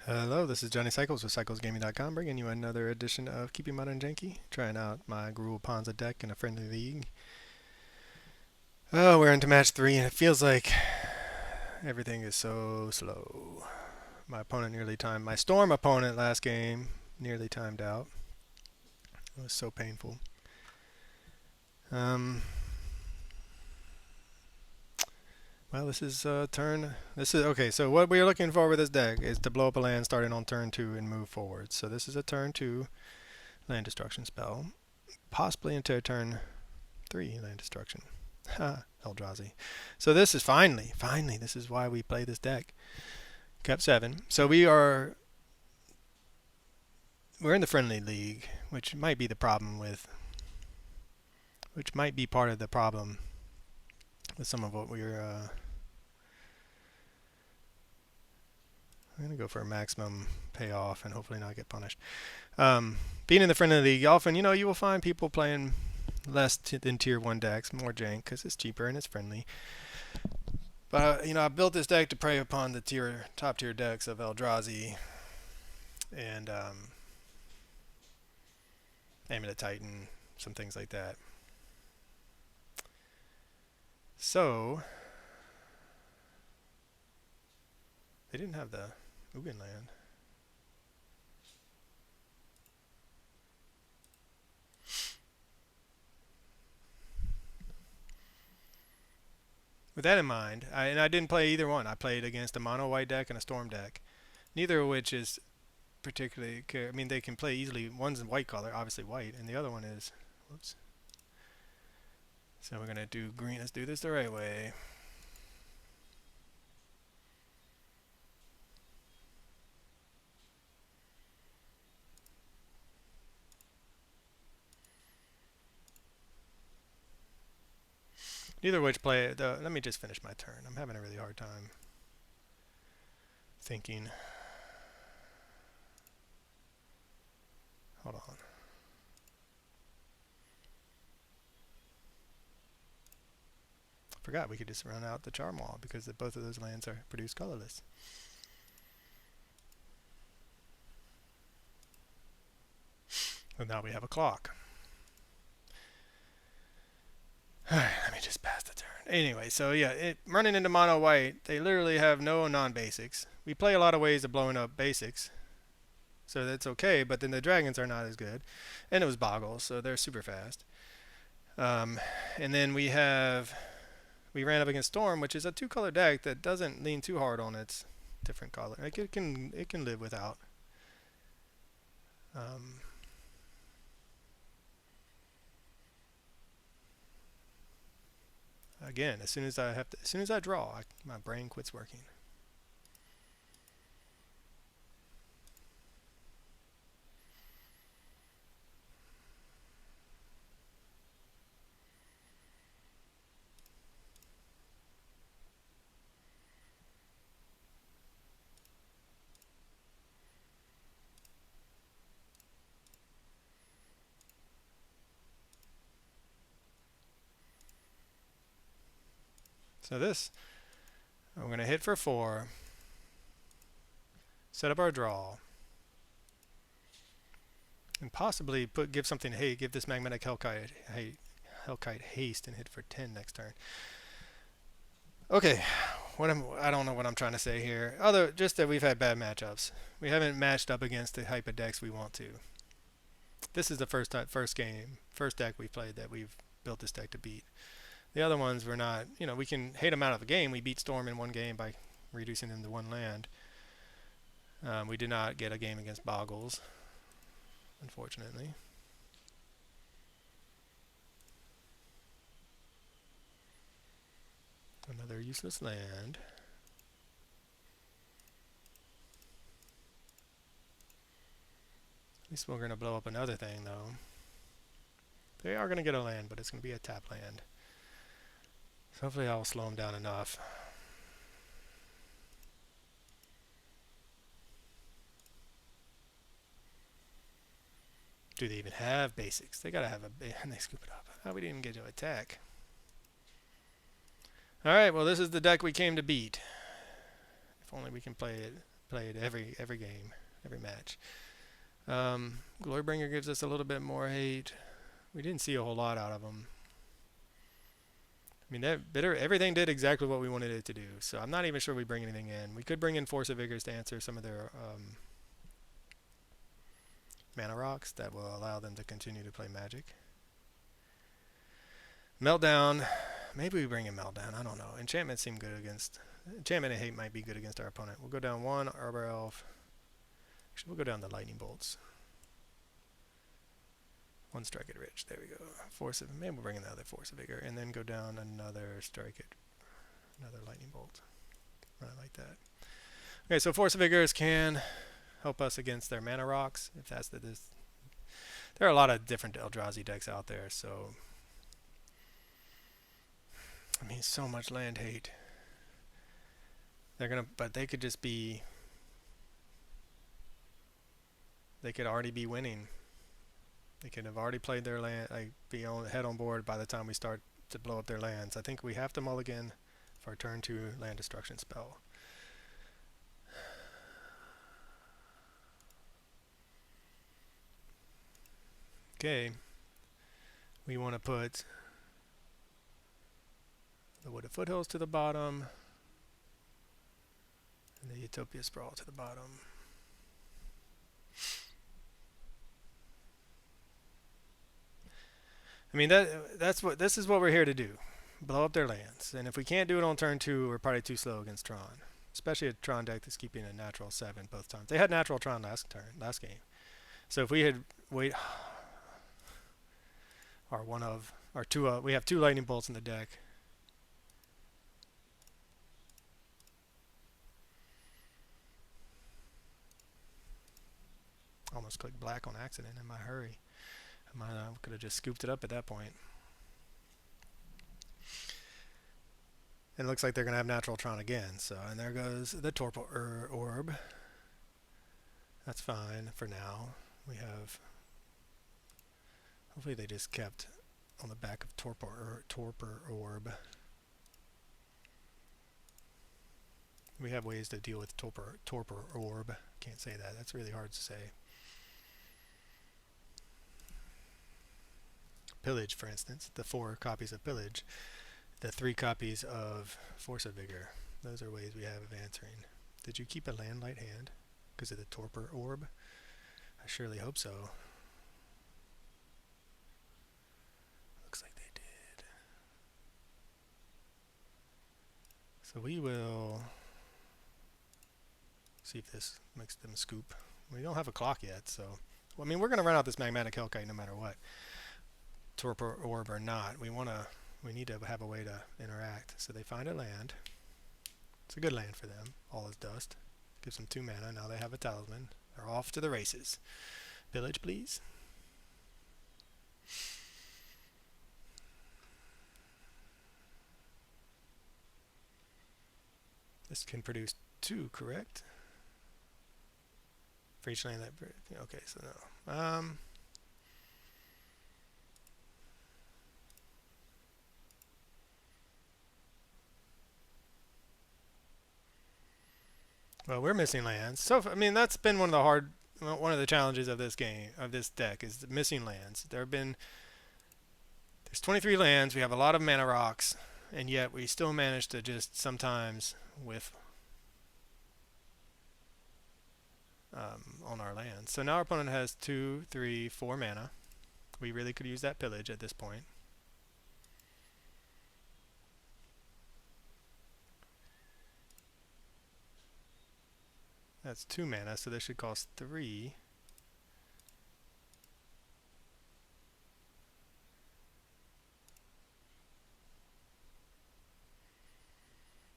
Hello, this is Johnny Cycles with CyclesGaming.com, bringing you another edition of Keeping Modern Janky, trying out my Gruul Ponza deck in a friendly league. Oh, we're into match 3, and it feels like everything is so slow. My Storm opponent last game nearly timed out. It was so painful. Um, well, this is turn. This is okay. So what we're looking for with this deck is to blow up a land starting on turn 2 and move forward. So this is a turn 2 land destruction spell, possibly into a turn 3 land destruction. Ha, Eldrazi. So this is finally, this is why we play this deck. Cap 7. So we're in the friendly league, which might be part of the problem with some of what I'm going to go for a maximum payoff and hopefully not get punished. Being in the friendly league, often, you will find people playing less than tier 1 decks, more jank, because it's cheaper and it's friendly. But, I built this deck to prey upon the top tier decks of Eldrazi and Amulet Titan, some things like that. So, they didn't have the Ugin land. With that in mind, I didn't play either one. I played against a mono white deck and a storm deck, neither of which is particularly. I mean, they can play easily. One's in white color, obviously white, and the other one is. Whoops. So we're gonna do green. Let's do this the right way. Neither of which play. Let me just finish my turn. I'm having a really hard time thinking. Hold on. Forgot we could just run out the Charmaw because both of those lands are produced colorless. And now we have a clock. Alright, let me just pass the turn. Anyway, so yeah, running into mono white, they literally have no non-basics. We play a lot of ways of blowing up basics, so that's okay, but then the dragons are not as good. And it was boggles, so they're super fast. And then we ran up against Storm, which is a 2-color deck that doesn't lean too hard on its different color. Like it can live without. Again, as soon as I draw, my brain quits working. So this, I'm going to hit for 4, set up our draw, and possibly give something, hey, give this Magmatic Hellkite haste and hit for 10 next turn. Okay, I don't know what I'm trying to say here. Just that we've had bad matchups. We haven't matched up against the type of decks we want to. This is the first deck we've played that we've built this deck to beat. The other ones we're not, we can hate them out of the game. We beat Storm in one game by reducing them to 1 land. We did not get a game against Boggles, unfortunately. Another useless land. At least we're going to blow up another thing, though. They are going to get a land, but it's going to be a tap land. So hopefully I'll slow them down enough. Do they even have basics? They gotta have and they scoop it up. Oh, we didn't even get to attack. Alright, well this is the deck we came to beat. If only we can play it played every game, every match. Glorybringer gives us a little bit more hate. We didn't see a whole lot out of them. I mean, that bitter everything did exactly what we wanted it to do. So I'm not even sure we bring anything in. We could bring in Force of Vigors to answer some of their mana rocks that will allow them to continue to play Magic. Meltdown. Maybe we bring in Meltdown. I don't know. Enchantment seem good against. Enchantment and Hate might be good against our opponent. We'll go down one Arbor Elf. Actually, we'll go down the Lightning Bolts. One Strike It Rich. There we go. Force of. Maybe we'll bring in the other Force of Vigor, and then go down another Strike It. Another Lightning Bolt. Run it like that. Okay, so Force of Vigors can help us against their mana rocks. If that's this. There are a lot of different Eldrazi decks out there, so. I mean, so much land hate. They're gonna, but they could just be. They could already be winning. They could have already played their land, like be on head on board by the time we start to blow up their lands. I think we have to mulligan for a turn 2 land destruction spell. Okay, we want to put the Wooded Foothills to the bottom, and the Utopia Sprawl to the bottom. I mean, this is what we're here to do. Blow up their lands. And if we can't do it on turn 2, we're probably too slow against Tron. Especially a Tron deck that's keeping a natural 7 both times. They had natural Tron last game. So if we had we have 2 Lightning Bolts in the deck. Almost clicked black on accident in my hurry. I could have just scooped it up at that point. And it looks like they're going to have Natural Tron again. So, and there goes the Torpor Orb. That's fine for now. We have... Hopefully they just kept on the back of Torpor Orb. We have ways to deal with Torpor Orb. Can't say that. That's really hard to say. Pillage, for instance, the 4 copies of Pillage, the 3 copies of Force of Vigor. Those are ways we have of answering. Did you keep a land light hand because of the Torpor Orb? I surely hope so. Looks like they did. So we will see if this makes them scoop. We don't have a clock yet, so... Well, I mean, we're going to run out this Magmatic Hellkite no matter what. Torpor Orb or not, we need to have a way to interact. So they find a land. It's a good land for them. All is dust. Gives them 2 mana. Now they have a talisman. They're off to the races. Village, please. This can produce 2, correct? For each land that... Okay, so no. Well, we're missing lands. So, I mean, that's been one of the challenges of this game, of this deck, is missing lands. There's 23 lands. We have a lot of mana rocks, and yet we still manage to just sometimes whiff on our lands. So now our opponent has 2, 3, 4 mana. We really could use that pillage at this point. That's 2 mana, so this should cost 3.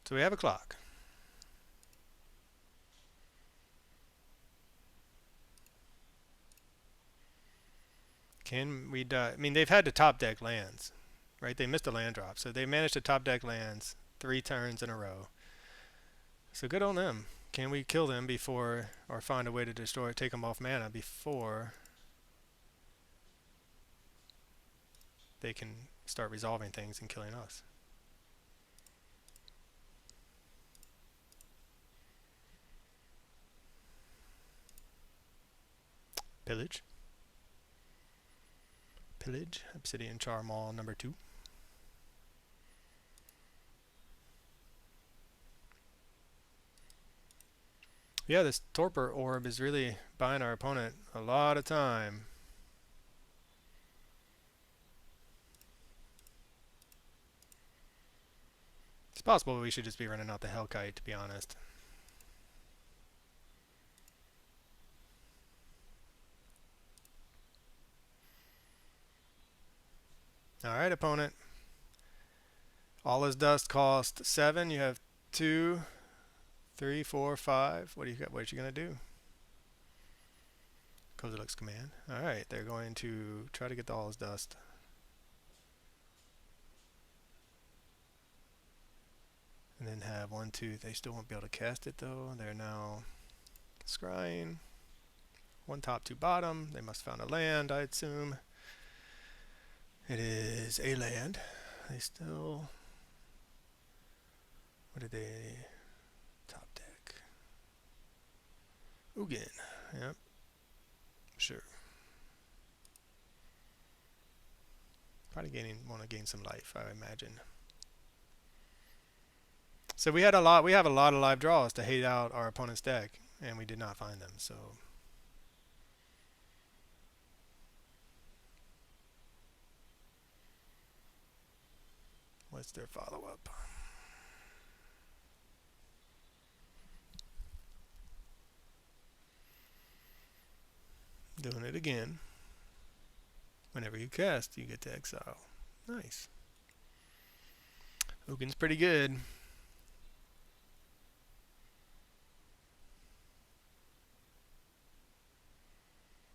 So we have a clock. Can we die? I mean, they've had to top deck lands, right? They missed a land drop, so they managed to top deck lands 3 turns in a row. So good on them. Can we kill them before, or find a way to destroy, take them off mana before they can start resolving things and killing us? Pillage. Pillage. Obsidian Charmaw number 2. Yeah, this Torpor Orb is really buying our opponent a lot of time. It's possible we should just be running out the Hellkite, to be honest. Alright, opponent. All his dust cost 7. You have 2, 3, 4, 5. What do you got? What are you going to do? Kozilek's command. Alright, they're going to try to get all his dust. And then have 1, 2. They still won't be able to cast it though. They're now scrying. 1 top, 2 bottom. They must have found a land, I assume. It is a land. They still... What did they... Top deck. Ugin. Yep. Sure. Probably want to gain some life, I imagine. So we have a lot of live draws to hate out our opponent's deck, and we did not find them, so... What's their follow-up? Doing it again. Whenever you cast, you get to exile. Nice. Ugin's pretty good.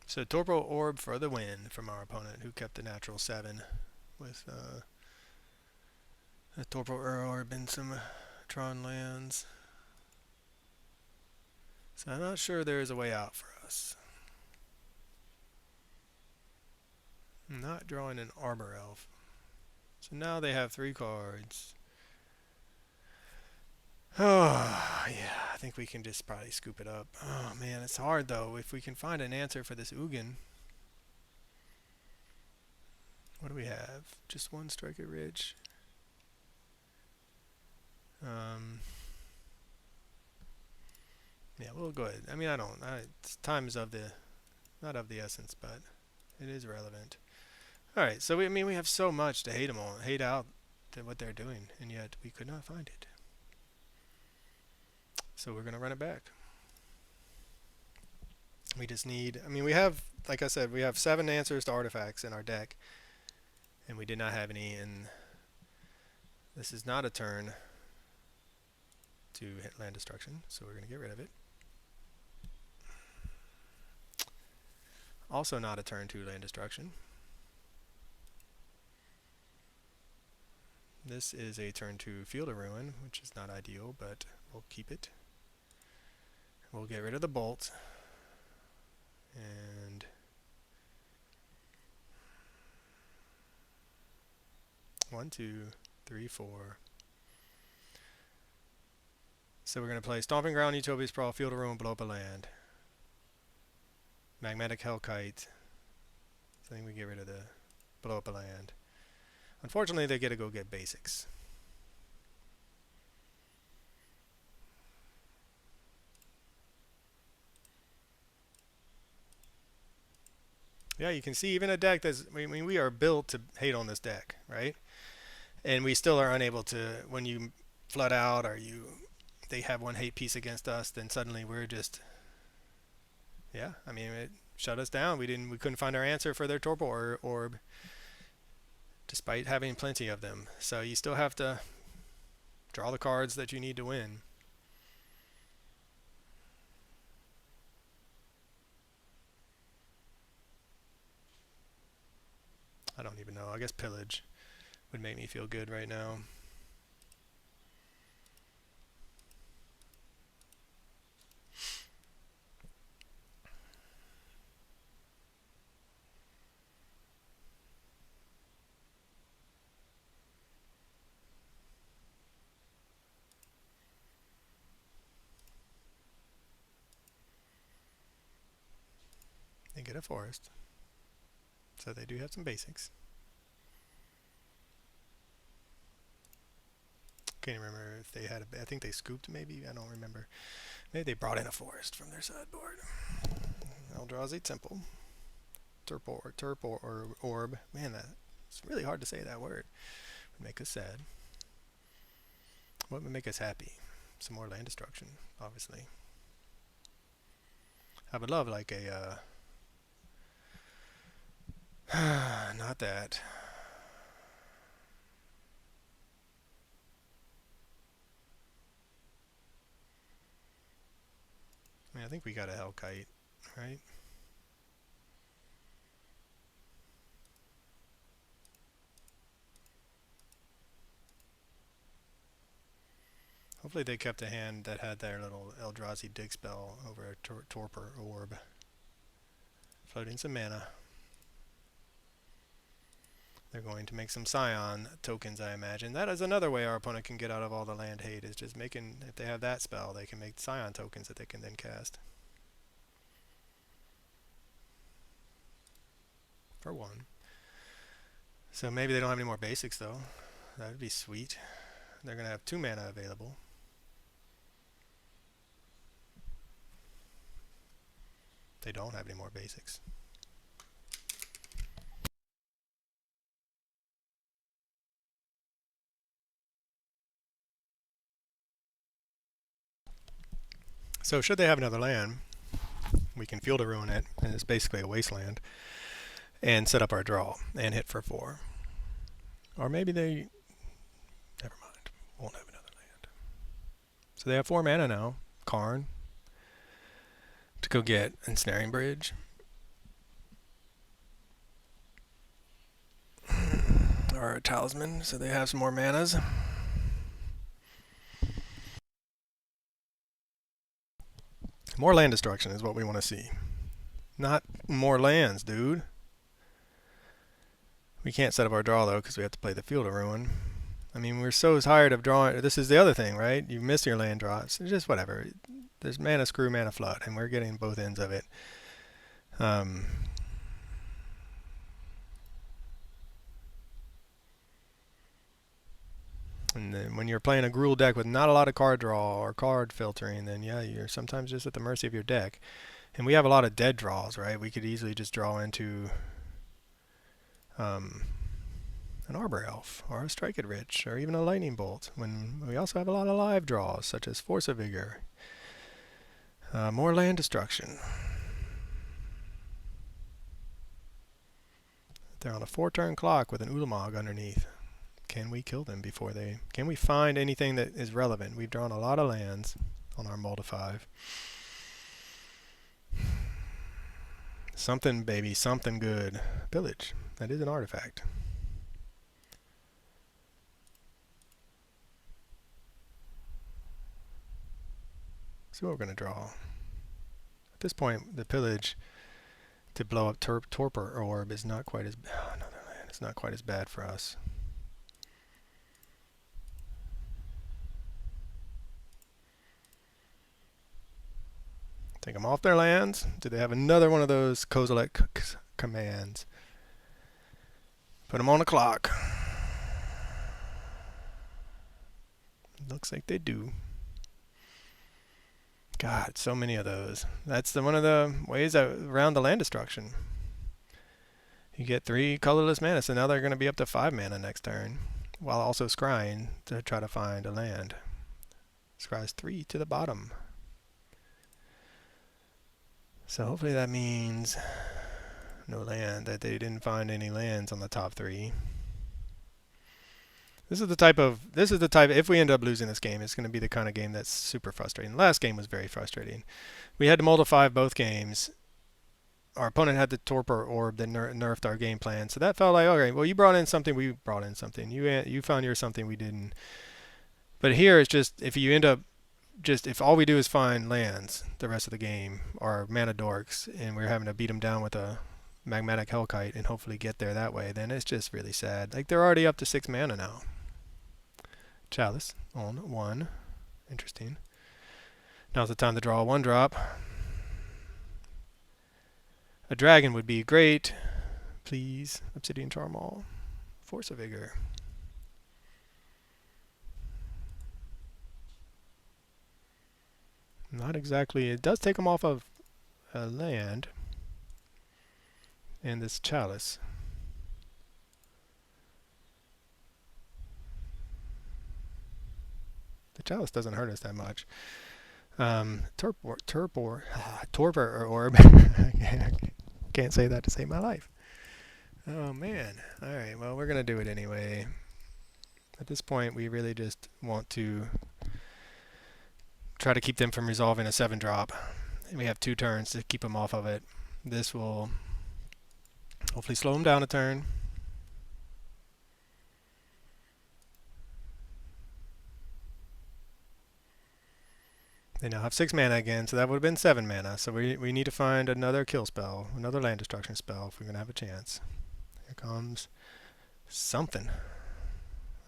So Torpor Orb for the win from our opponent, who kept the natural 7 with a Torpor Orb and some Tron lands. So I'm not sure there is a way out for us. I'm not drawing an Arbor Elf. So now they have 3 cards. Oh, yeah, I think we can just probably scoop it up. Oh, man, it's hard, though. If we can find an answer for this Ugin. What do we have? Just 1 Striker Ridge. Yeah, we'll go ahead. I mean, time is not of the essence, but it is relevant. All right, so we have so much to hate out what they're doing, and yet we could not find it. So we're gonna run it back. We just need. I mean, we have, like I said, we have 7 answers to artifacts in our deck, and we did not have any. And this is not a turn to hit land destruction, so we're gonna get rid of it. Also not a turn to land destruction. This is a turn to Field of Ruin, which is not ideal, but we'll keep it. We'll get rid of the bolt. And 1, 2, 3, 4. So we're going to play Stomping Ground, Utopia Sprawl, Field of Ruin, blow up a land. Magmatic Hellkite. So I think we get rid of the blow up a land. Unfortunately, they get to go get basics. Yeah, you can see even a deck that's... I mean, we are built to hate on this deck, right? And we still are unable to... When you flood out or they have 1 hate piece against us, then suddenly we're just... Yeah, I mean, it shut us down. We couldn't find our answer for their Torpor Orb, despite having plenty of them. So you still have to draw the cards that you need to win. I don't even know. I guess Pillage would make me feel good right now. I think get a forest. So they do have some basics. Can't remember if they had I think they scooped maybe. I don't remember. Maybe they brought in a forest from their sideboard. Eldrazi Temple. Turp or orb. Man, it's really hard to say that word. Would make us sad. What would make us happy? Some more land destruction, obviously. I would love like a not that. I mean, I think we got a Hellkite, right? Hopefully they kept a hand that had their little Eldrazi dig spell over a torpor orb. Floating some mana. They're going to make some Scion tokens, I imagine. That is another way our opponent can get out of all the land hate, is just making, if they have that spell, they can make Scion tokens that they can then cast. For one. So maybe they don't have any more basics, though. That would be sweet. They're going to have 2 mana available. They don't have any more basics. So should they have another land, we can Field of Ruin it, and it's basically a wasteland, and set up our draw, and hit for 4. Or maybe they... Never mind. Won't have another land. So they have 4 mana now. Karn. To go get Ensnaring Bridge. Or a Talisman, so they have some more manas. More land destruction is what we want to see. Not more lands, dude. We can't set up our draw, though, because we have to play the Field of Ruin. I mean, we're so tired of drawing. This is the other thing, right? You miss your land draws. It's just whatever. There's mana screw, mana flood, and we're getting both ends of it. And then when you're playing a Gruul deck with not a lot of card draw or card filtering, then yeah, you're sometimes just at the mercy of your deck. And we have a lot of dead draws, right? We could easily just draw into an Arbor Elf or a Strike It Rich or even a Lightning Bolt, when we also have a lot of live draws such as Force of Vigor. More land destruction. They're on a 4-turn clock with an Ulamog underneath. Can we kill them before they... Can we find anything that is relevant? We've drawn a lot of lands on our Mull to 5. Something, baby, something good. Village. That is an artifact. See what we're going to draw. At this point, the pillage to blow up Torpor Orb is not quite as... another land. It's not quite as bad for us. Take them off their lands. Do they have another one of those Kozilek commands? Put them on the clock. Looks like they do. God, so many of those. That's one of the ways around the land destruction. You get 3 colorless mana, so now they're going to be up to 5 mana next turn, while also scrying to try to find a land. Scries 3 to the bottom. So hopefully that means no land, that they didn't find any lands on the top 3. This is the type, if we end up losing this game, it's going to be the kind of game that's super frustrating. The last game was very frustrating. We had to Mull to 5 both games. Our opponent had the Torpor Orb that nerfed our game plan. So that felt like, okay, well, you brought in something, we brought in something. You found your something, we didn't. But here it's just, if you end up, if all we do is find lands the rest of the game, or mana dorks, and we're having to beat them down with a Magmatic Hellkite and hopefully get there that way, then it's just really sad. Like, they're already up to 6 mana now. Chalice on 1. Interesting. Now's the time to draw a 1-drop. A dragon would be great. Please, Obsidian Charmaw. Force of Vigor. Not exactly. It does take them off of a land. And this chalice. The chalice doesn't hurt us that much. Torpor orb. Can't say that to save my life. Oh man. Alright, well we're gonna do it anyway. At this point we really just want to try to keep them from resolving a 7-drop. And we have 2 turns to keep them off of it. This will hopefully slow them down a turn. They now have 6 mana again, so that would have been 7 mana. So we need to find another kill spell, another land destruction spell if we're going to have a chance. Here comes something.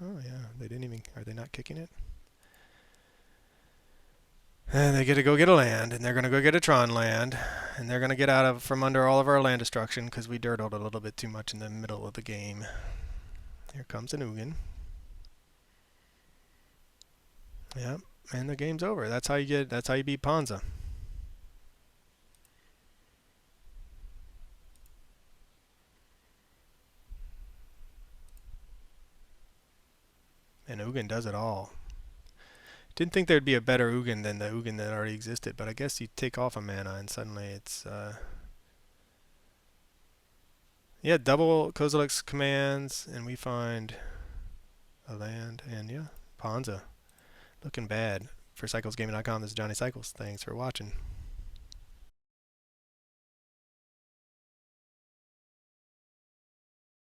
Oh yeah, they didn't even, are they not kicking it? And they get to go get a land, and they're going to go get a Tron land, and they're going to get out of from under all of our land destruction because we dirtled a little bit too much in the middle of the game. Here comes an Ugin. Yep, and the game's over. That's how you beat Ponza. And Ugin does it all. Didn't think there'd be a better Ugin than the Ugin that already existed, but I guess you take off a mana and suddenly it's yeah, double Kozilek's commands, and we find a land, and yeah, Ponza. Looking bad. For CyclesGaming.com, this is Johnny Cycles. Thanks for watching.